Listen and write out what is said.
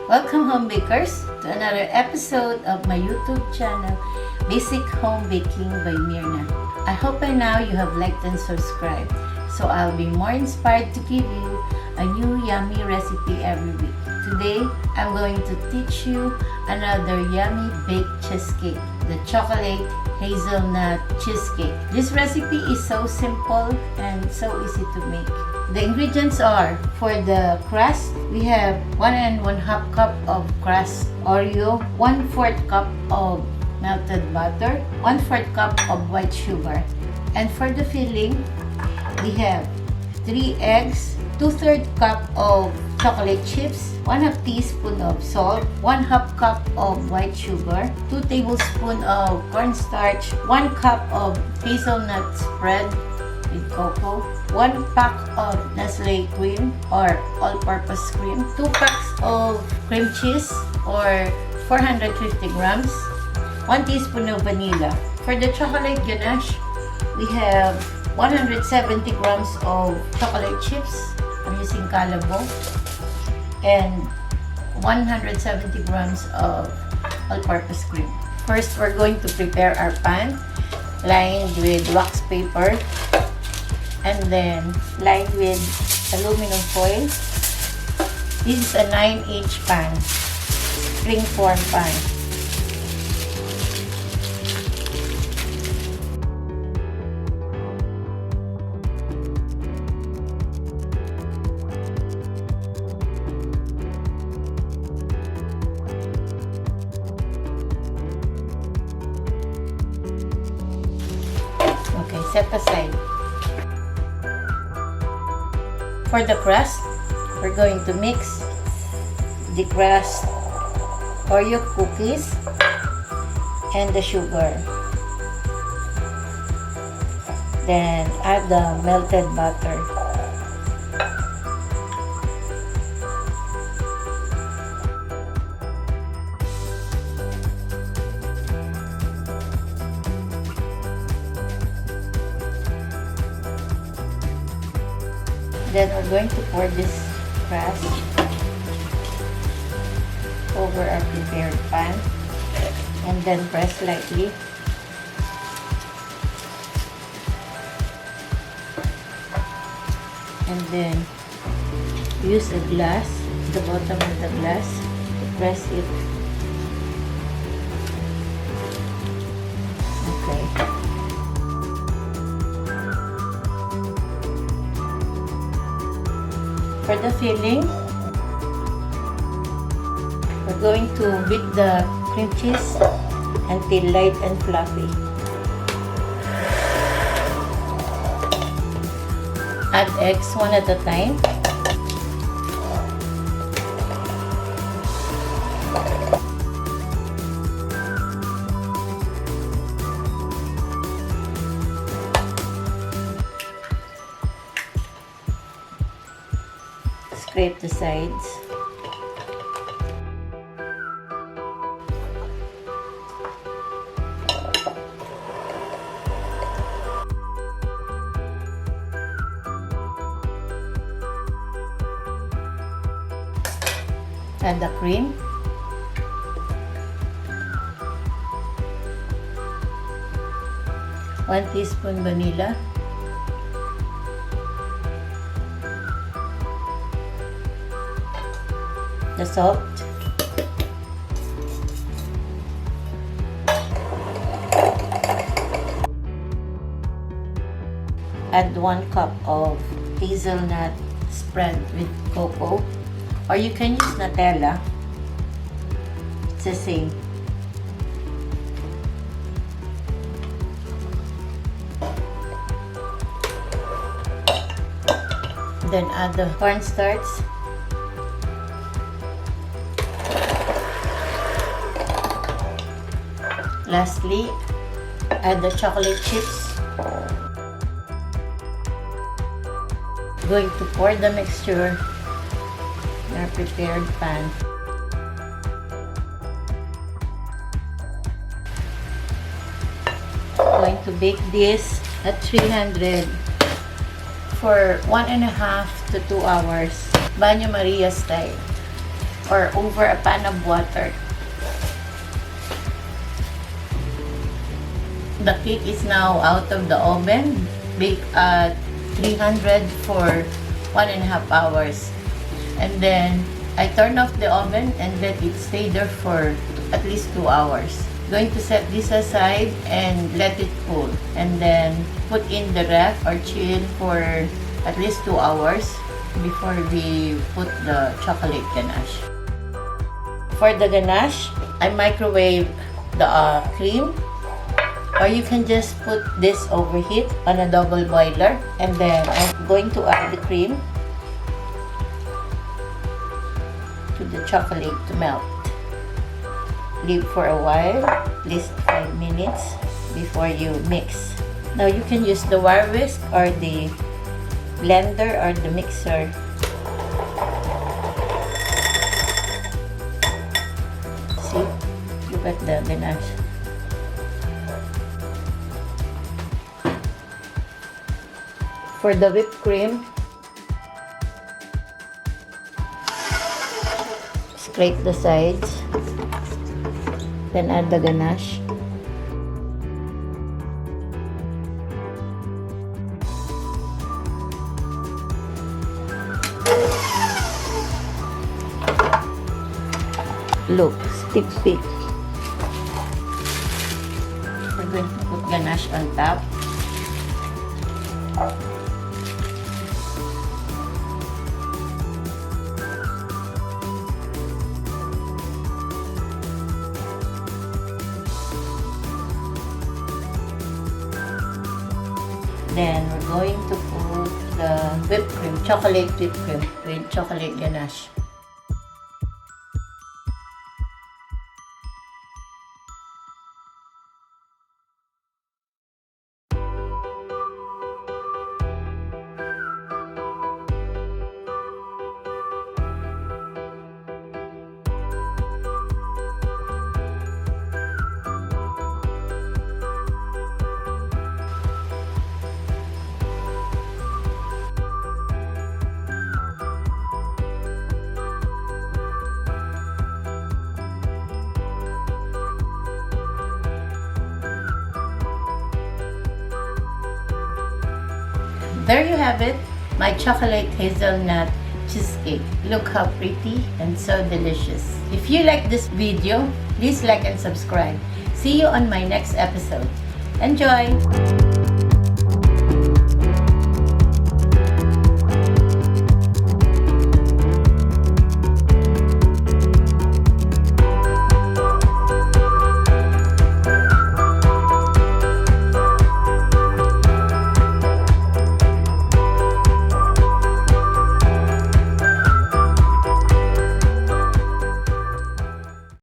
Welcome home bakers to another episode of my YouTube channel, Basic Homebaking by Myrna. I hope by now you have liked and subscribed, so I'll be more inspired to give you a new yummy recipe every week. Today, I'm going to teach you another yummy baked cheesecake, the chocolate hazelnut cheesecake. This recipe is so simple and so easy to make. The ingredients are, for the crust, we have 1 1/2 cup of crust Oreo, 1/4 cup of melted butter, 1/4 cup of white sugar. And for the filling, we have 3 eggs, 2/3 cup of chocolate chips, 1/2 teaspoon of salt, 1/2 cup of white sugar, 2 tablespoons of cornstarch, 1 cup of hazelnut spread with cocoa, 1 pack of Nestle cream or all-purpose cream, 2 packs of cream cheese or 450 grams, 1 teaspoon of vanilla. For the chocolate ganache, we have 170 grams of chocolate chips. I'm using Calabo, and 170 grams of all-purpose cream. First, we're going to prepare our pan lined with wax paper and then lined with aluminum foil. This is a 9-inch pan, spring form pan. Okay, set aside. For the crust, we're going to mix the crust Oreo cookies and the sugar. Then add the melted butter. Then we're going to pour this crust over our prepared pan and then press lightly. And then use a glass, the bottom of the glass, to press it. Okay. For the filling, we're going to beat the cream cheese until light and fluffy. Add eggs one at a time. Scrape the sides. Add the cream. One teaspoon vanilla. The salt, add 1 cup of hazelnut spread with cocoa, or you can use Nutella. It's the same. Then add the cornstarch. Lastly, add the chocolate chips. Going to pour the mixture in our prepared pan. Going to bake this at 300 for 1.5 to 2 hours. Banyo Maria style. or over a pan of water. The cake is now out of the oven. Bake at 300 for 1.5 hours. And then I turn off the oven and let it stay there for at least 2 hours. Going to set this aside and let it cool. And then put in the ref or chill for at least 2 hours before we put the chocolate ganache. For the ganache, I microwave the cream, or you can just put this overheat on a double boiler. And then I'm going to add the cream to the chocolate to melt. Leave for a while, at least 5 minutes before you mix. Now you can use the wire whisk or the blender or the mixer. See, you got the ganache. For the whipped cream, scrape the sides, then add the ganache. Look, stick peak. We're going to put ganache on top. Then we're going to put the whipped cream, chocolate whipped cream with chocolate ganache. There you have it, my chocolate hazelnut cheesecake. Look how pretty and so delicious. If you like this video, please like and subscribe. See you on my next episode. Enjoy!